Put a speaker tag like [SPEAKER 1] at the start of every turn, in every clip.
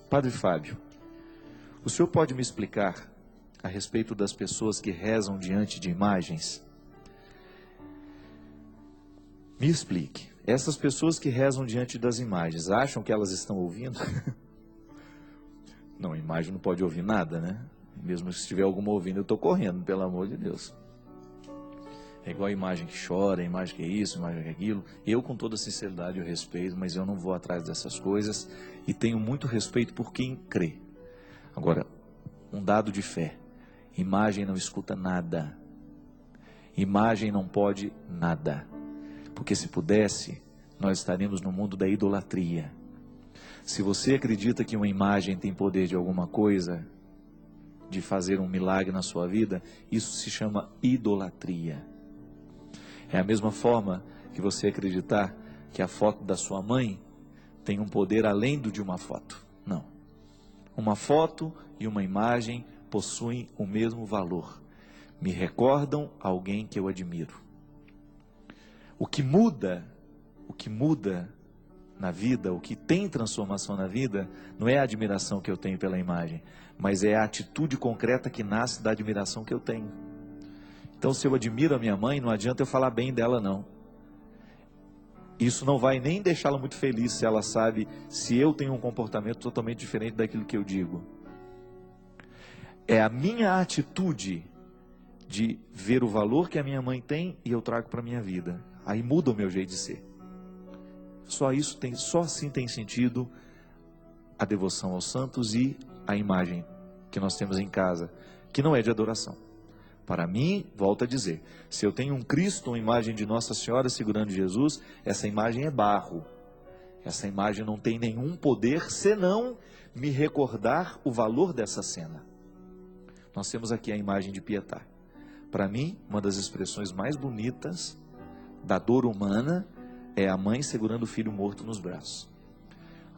[SPEAKER 1] Padre Fábio, o senhor pode me explicar a respeito das pessoas que rezam diante de imagens? Me explique. Essas pessoas que rezam diante das imagens, acham que elas estão ouvindo? Não, a imagem não pode ouvir nada, né? Mesmo se tiver alguma ouvindo, eu estou correndo, pelo amor de Deus. É igual a imagem que chora, a imagem que é isso, a imagem que é aquilo. Eu, com toda sinceridade, eu respeito, mas eu não vou atrás dessas coisas e tenho muito respeito por quem crê. Agora, um dado de fé: imagem não escuta nada. Imagem não pode nada. Porque se pudesse, nós estaríamos no mundo da idolatria. Se você acredita que uma imagem tem poder de alguma coisa, de fazer um milagre na sua vida, isso se chama idolatria. É a mesma forma que você acreditar que a foto da sua mãe tem um poder além do de uma foto. Não. Uma foto e uma imagem possuem o mesmo valor. Me recordam alguém que eu admiro. O que muda na vida, o que tem transformação na vida, não é a admiração que eu tenho pela imagem, mas é a atitude concreta que nasce da admiração que eu tenho. Então, se eu admiro a minha mãe, não adianta eu falar bem dela, não. Isso não vai nem deixá-la muito feliz se ela sabe se eu tenho um comportamento totalmente diferente daquilo que eu digo. É a minha atitude de ver o valor que a minha mãe tem e eu trago para a minha vida. Aí muda o meu jeito de ser. Só assim tem sentido a devoção aos santos e a imagem que nós temos em casa, que não é de adoração. Para mim, volto a dizer, se eu tenho um Cristo, uma imagem de Nossa Senhora segurando Jesus, essa imagem é barro. Essa imagem não tem nenhum poder senão me recordar o valor dessa cena. Nós temos aqui a imagem de Pietà. Para mim, uma das expressões mais bonitas da dor humana é a mãe segurando o filho morto nos braços.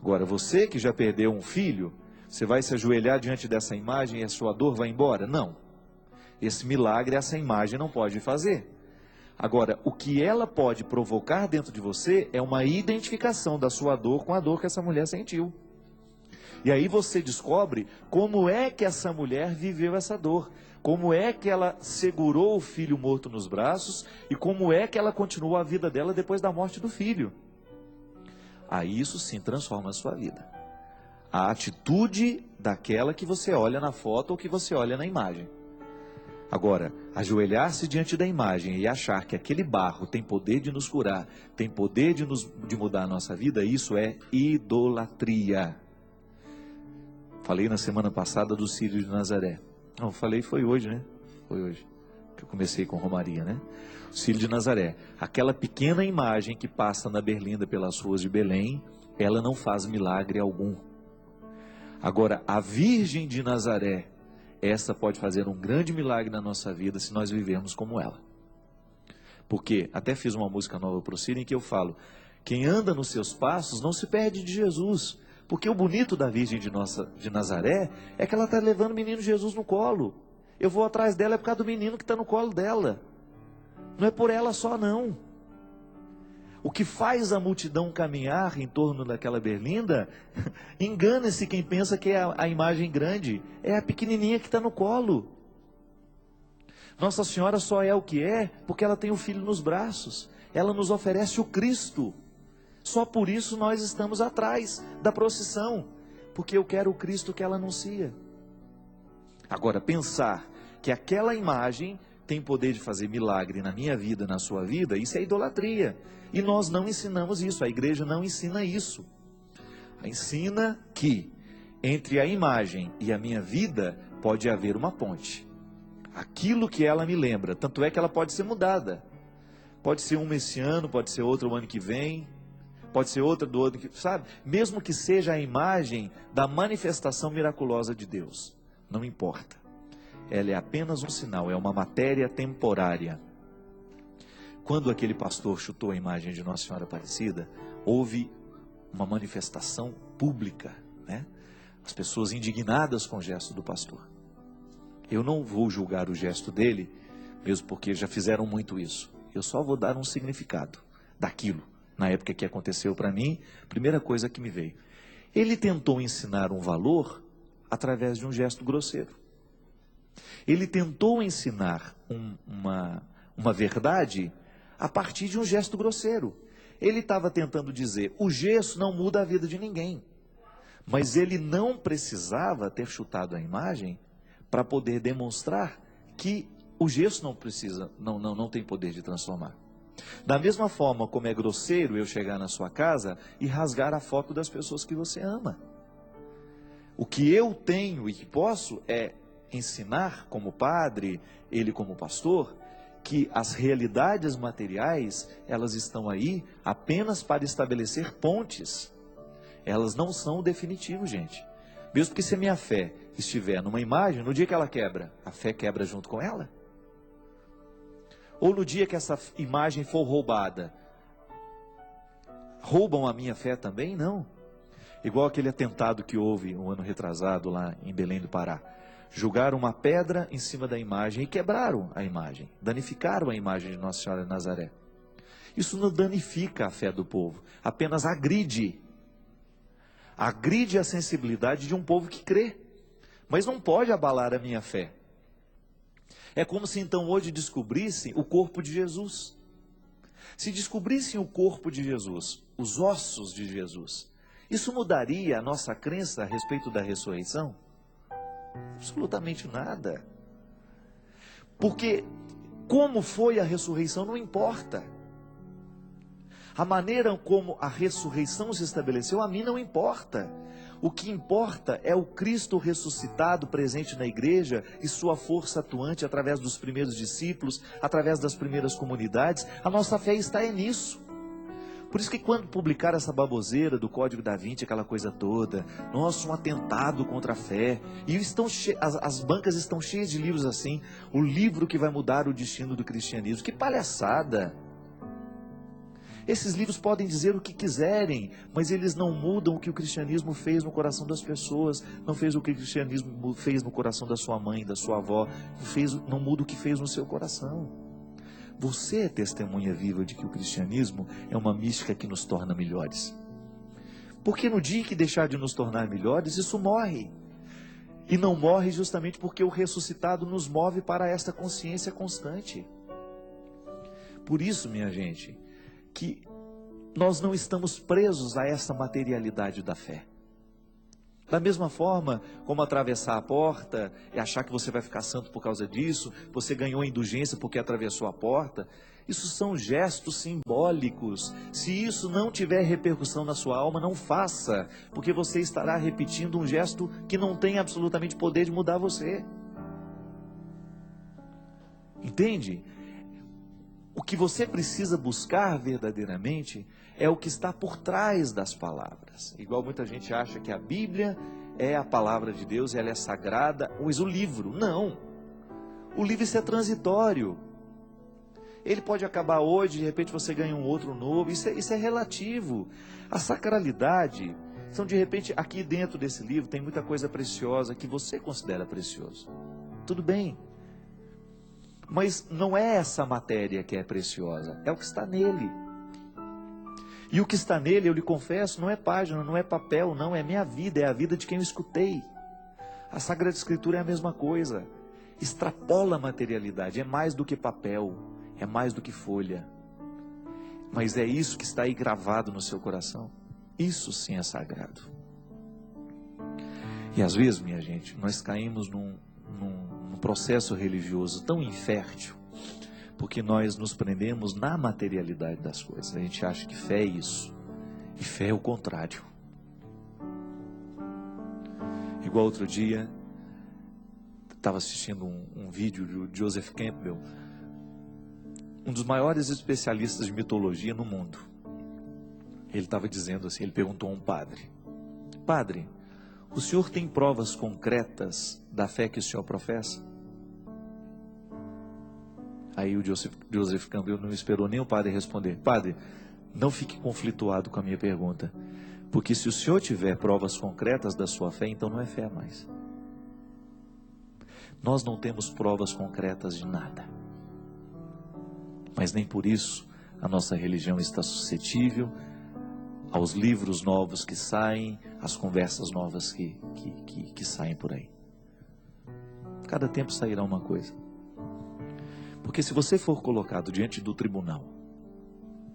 [SPEAKER 1] Agora, você que já perdeu um filho, você vai se ajoelhar diante dessa imagem e a sua dor vai embora? Não. Esse milagre, essa imagem não pode fazer. Agora, o que ela pode provocar dentro de você é uma identificação da sua dor com a dor que essa mulher sentiu. E aí você descobre como é que essa mulher viveu essa dor. Como é que ela segurou o filho morto nos braços e como é que ela continuou a vida dela depois da morte do filho. Aí isso sim transforma a sua vida. A atitude daquela que você olha na foto ou que você olha na imagem. Agora, ajoelhar-se diante da imagem e achar que aquele barro tem poder de nos curar, tem poder de mudar a nossa vida, isso é idolatria. Falei na semana passada do Círio de Nazaré. Não, falei foi hoje, né? Foi hoje que eu comecei com Romaria, né? O Círio de Nazaré. Aquela pequena imagem que passa na berlinda pelas ruas de Belém, ela não faz milagre algum. Agora, a Virgem de Nazaré, essa pode fazer um grande milagre na nossa vida se nós vivermos como ela. Porque, até fiz uma música nova para o Círio em que eu falo, quem anda nos seus passos não se perde de Jesus. Porque o bonito da Virgem de Nazaré é que ela está levando o menino Jesus no colo. Eu vou atrás dela é por causa do menino que está no colo dela. Não é por ela só não. O que faz a multidão caminhar em torno daquela berlinda, engana-se quem pensa que é a imagem grande. É a pequenininha que está no colo. Nossa Senhora só é o que é porque ela tem o filho nos braços. Ela nos oferece o Cristo. Só por isso nós estamos atrás da procissão, porque eu quero o Cristo que ela anuncia. Agora, pensar que aquela imagem tem poder de fazer milagre na minha vida, na sua vida, isso é idolatria. E nós não ensinamos isso, a igreja não ensina isso. Ensina que entre a imagem e a minha vida pode haver uma ponte. Aquilo que ela me lembra, tanto é que ela pode ser mudada. Pode ser um esse ano, pode ser outro o ano que vem. Pode ser outra do outro, sabe? Mesmo que seja a imagem da manifestação miraculosa de Deus. Não importa. Ela é apenas um sinal, é uma matéria temporária. Quando aquele pastor chutou a imagem de Nossa Senhora Aparecida, houve uma manifestação pública, né? As pessoas indignadas com o gesto do pastor. Eu não vou julgar o gesto dele, mesmo porque já fizeram muito isso. Eu só vou dar um significado daquilo. Na época que aconteceu para mim, primeira coisa que me veio. Ele tentou ensinar um valor através de um gesto grosseiro. Ele tentou ensinar uma verdade a partir de um gesto grosseiro. Ele estava tentando dizer, o gesso não muda a vida de ninguém. Mas ele não precisava ter chutado a imagem para poder demonstrar que o gesso não tem poder de transformar. Da mesma forma como é grosseiro eu chegar na sua casa e rasgar a foto das pessoas que você ama. O que eu tenho e que posso é ensinar como padre, ele como pastor, que as realidades materiais, elas estão aí apenas para estabelecer pontes. Elas não são o definitivo, gente. Mesmo que se a minha fé estiver numa imagem, no dia que ela quebra, a fé quebra junto com ela. Ou no dia que essa imagem for roubada, roubam a minha fé também? Não. Igual aquele atentado que houve um ano retrasado lá em Belém do Pará. Jogaram uma pedra em cima da imagem e quebraram a imagem. Danificaram a imagem de Nossa Senhora de Nazaré. Isso não danifica a fé do povo, apenas agride. Agride a sensibilidade de um povo que crê. Mas não pode abalar a minha fé. É como se então hoje descobrissem o corpo de Jesus. Se descobrissem o corpo de Jesus, os ossos de Jesus, isso mudaria a nossa crença a respeito da ressurreição? Absolutamente nada. Porque como foi a ressurreição não importa. A maneira como a ressurreição se estabeleceu a mim não importa. O que importa é o Cristo ressuscitado presente na igreja e sua força atuante através dos primeiros discípulos, através das primeiras comunidades. A nossa fé está nisso. Por isso que quando publicaram essa baboseira do Código da Vinci, aquela coisa toda, nossa, um atentado contra a fé, e as bancas estão cheias de livros assim, o livro que vai mudar o destino do cristianismo. Que palhaçada! Esses livros podem dizer o que quiserem, mas eles não mudam o que o cristianismo fez no coração das pessoas, não fez o que o cristianismo fez no coração da sua mãe, da sua avó, não muda o que fez no seu coração. Você é testemunha viva de que o cristianismo é uma mística que nos torna melhores. Porque no dia que deixar de nos tornar melhores, isso morre. E não morre justamente porque o ressuscitado nos move para esta consciência constante. Por isso, minha gente, que nós não estamos presos a essa materialidade da fé. Da mesma forma como atravessar a porta e achar que você vai ficar santo por causa disso, você ganhou a indulgência porque atravessou a porta, isso são gestos simbólicos. Se isso não tiver repercussão na sua alma, não faça, porque você estará repetindo um gesto que não tem absolutamente poder de mudar você. Entende? O que você precisa buscar verdadeiramente é o que está por trás das palavras. Igual muita gente acha que a Bíblia é a palavra de Deus, ela é sagrada, mas o livro, não. O livro isso é transitório. Ele pode acabar hoje, de repente você ganha um outro novo, isso é relativo. A sacralidade, então de repente aqui dentro desse livro tem muita coisa preciosa que você considera precioso. Tudo bem. Mas não é essa matéria que é preciosa, é o que está nele. E o que está nele, eu lhe confesso, não é página, não é papel, não, é minha vida, é a vida de quem eu escutei. A Sagrada Escritura é a mesma coisa, extrapola a materialidade, é mais do que papel, é mais do que folha. Mas é isso que está aí gravado no seu coração, isso sim é sagrado. E às vezes, minha gente, nós caímos num processo religioso tão infértil, porque nós nos prendemos na materialidade das coisas. A gente acha que fé é isso, e fé é o contrário. Igual outro dia, estava assistindo um vídeo de Joseph Campbell, um dos maiores especialistas de mitologia no mundo. Ele estava dizendo assim, ele perguntou a um padre: Padre, o senhor tem provas concretas da fé que o senhor professa? Aí o Joseph Campbell não esperou nem o padre responder. Padre, não fique conflituado com a minha pergunta, porque se o senhor tiver provas concretas da sua fé, então não é fé mais. Nós não temos provas concretas de nada, mas nem por isso a nossa religião está suscetível aos livros novos que saem, às conversas novas que saem por aí. Cada tempo sairá uma coisa. Porque se você for colocado diante do tribunal,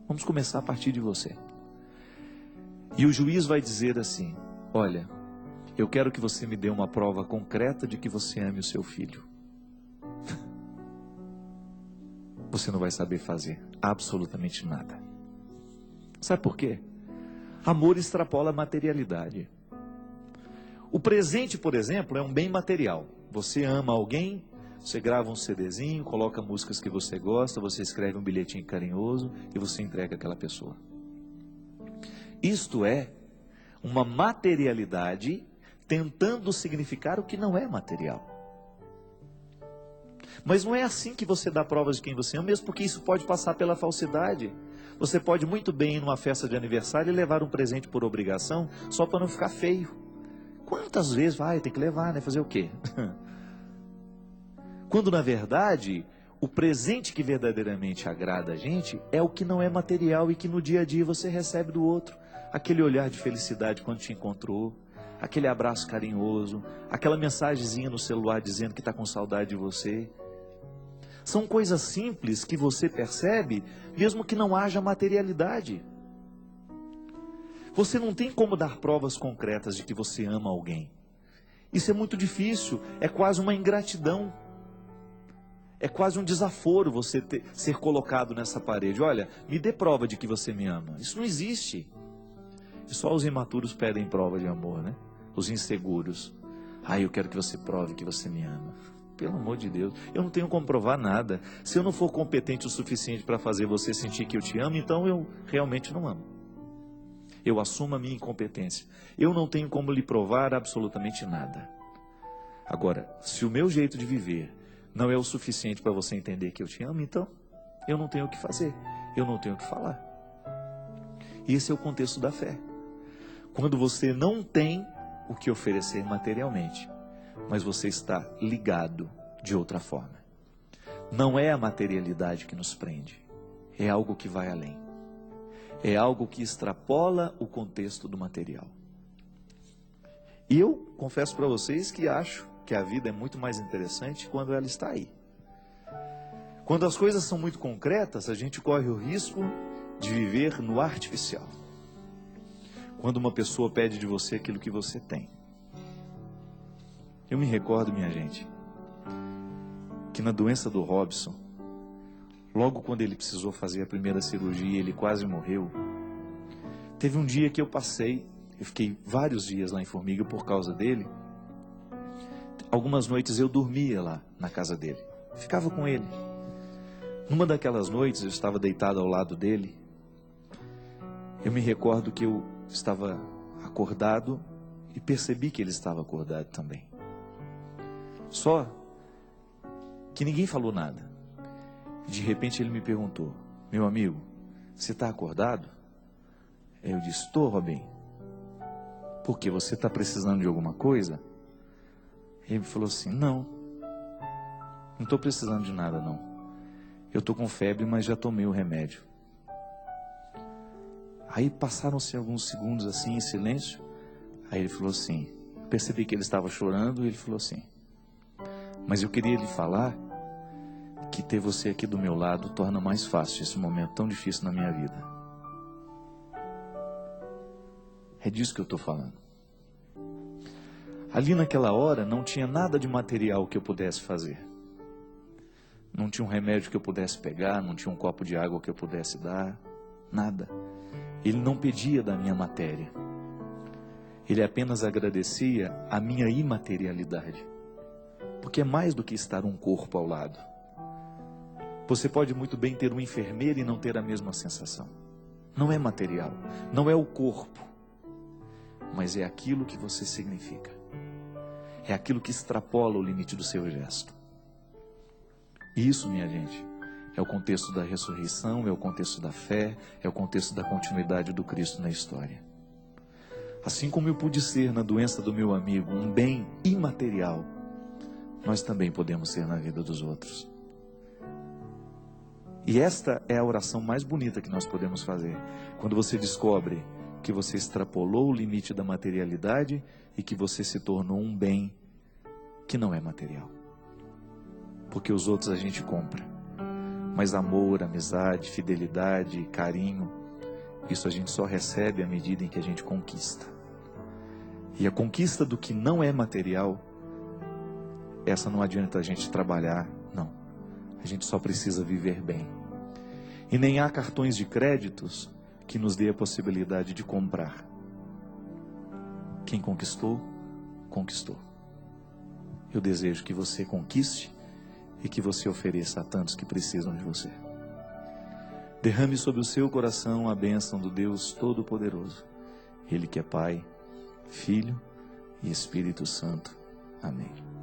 [SPEAKER 1] vamos começar a partir de você. E o juiz vai dizer assim: olha, eu quero que você me dê uma prova concreta de que você ame o seu filho. Você não vai saber fazer absolutamente nada. Sabe por quê? Amor extrapola a materialidade. O presente, por exemplo, é um bem material. Você ama alguém, você grava um CDzinho, coloca músicas que você gosta, você escreve um bilhetinho carinhoso e você entrega àquela pessoa. Isto é uma materialidade tentando significar o que não é material. Mas não é assim que você dá provas de quem você ama, mesmo porque isso pode passar pela falsidade. Você pode muito bem ir numa festa de aniversário e levar um presente por obrigação, só para não ficar feio. Quantas vezes vai, tem que levar, né? Fazer o quê? Quando na verdade, o presente que verdadeiramente agrada a gente é o que não é material e que no dia a dia você recebe do outro. Aquele olhar de felicidade quando te encontrou, aquele abraço carinhoso, aquela mensagenzinha no celular dizendo que está com saudade de você. São coisas simples que você percebe, mesmo que não haja materialidade. Você não tem como dar provas concretas de que você ama alguém. Isso é muito difícil, é quase uma ingratidão. É quase um desaforo você ser colocado nessa parede. Olha, me dê prova de que você me ama. Isso não existe. E só os imaturos pedem prova de amor, né? Os inseguros. Eu quero que você prove que você me ama. Pelo amor de Deus, eu não tenho como provar nada. Se eu não for competente o suficiente para fazer você sentir que eu te amo, então eu realmente não amo. Eu assumo a minha incompetência. Eu não tenho como lhe provar absolutamente nada. Agora, se o meu jeito de viver não é o suficiente para você entender que eu te amo, então eu não tenho o que fazer, eu não tenho o que falar. Esse é o contexto da fé. Quando você não tem o que oferecer materialmente, mas você está ligado de outra forma. Não é a materialidade que nos prende, é algo que vai além. É algo que extrapola o contexto do material. E eu confesso para vocês que acho que a vida é muito mais interessante quando ela está aí. Quando as coisas são muito concretas, a gente corre o risco de viver no artificial. Quando uma pessoa pede de você aquilo que você tem. Eu me recordo, minha gente, que na doença do Robson, logo quando ele precisou fazer a primeira cirurgia, ele quase morreu. Teve um dia que eu fiquei vários dias lá em Formiga por causa dele. Algumas noites eu dormia lá na casa dele, ficava com ele. Numa daquelas noites eu estava deitado ao lado dele. Eu me recordo que eu estava acordado e percebi que ele estava acordado também. Só que ninguém falou nada. De repente ele me perguntou: meu amigo, você está acordado? Eu disse: estou, Robin. Por quê? Você está precisando de alguma coisa? Ele me falou assim: não estou precisando de nada não. Eu estou com febre, mas já tomei o remédio. Aí passaram-se alguns segundos assim em silêncio. Aí ele falou assim, percebi que ele estava chorando e ele falou assim: mas eu queria lhe falar que ter você aqui do meu lado torna mais fácil esse momento tão difícil na minha vida. É disso que eu estou falando. Ali naquela hora não tinha nada de material que eu pudesse fazer. Não tinha um remédio que eu pudesse pegar, não tinha um copo de água que eu pudesse dar, nada. Ele não pedia da minha matéria. Ele apenas agradecia a minha imaterialidade. Porque é mais do que estar um corpo ao lado. Você pode muito bem ter um enfermeiro e não ter a mesma sensação. Não é material, não é o corpo, mas é aquilo que você significa. É aquilo que extrapola o limite do seu gesto. Isso, minha gente, é o contexto da ressurreição, é o contexto da fé, é o contexto da continuidade do Cristo na história. Assim como eu pude ser na doença do meu amigo um bem imaterial, nós também podemos ser na vida dos outros. E esta é a oração mais bonita que nós podemos fazer. Quando você descobre porque você extrapolou o limite da materialidade e que você se tornou um bem que não é material. Porque os outros a gente compra, mas amor, amizade, fidelidade, carinho, isso a gente só recebe à medida em que a gente conquista. E a conquista do que não é material, essa não adianta a gente trabalhar, não. A gente só precisa viver bem. E nem há cartões de créditos que nos dê a possibilidade de comprar. Quem conquistou, conquistou. Eu desejo que você conquiste e que você ofereça a tantos que precisam de você. Derrame sobre o seu coração a bênção do Deus Todo-Poderoso. Ele que é Pai, Filho e Espírito Santo. Amém.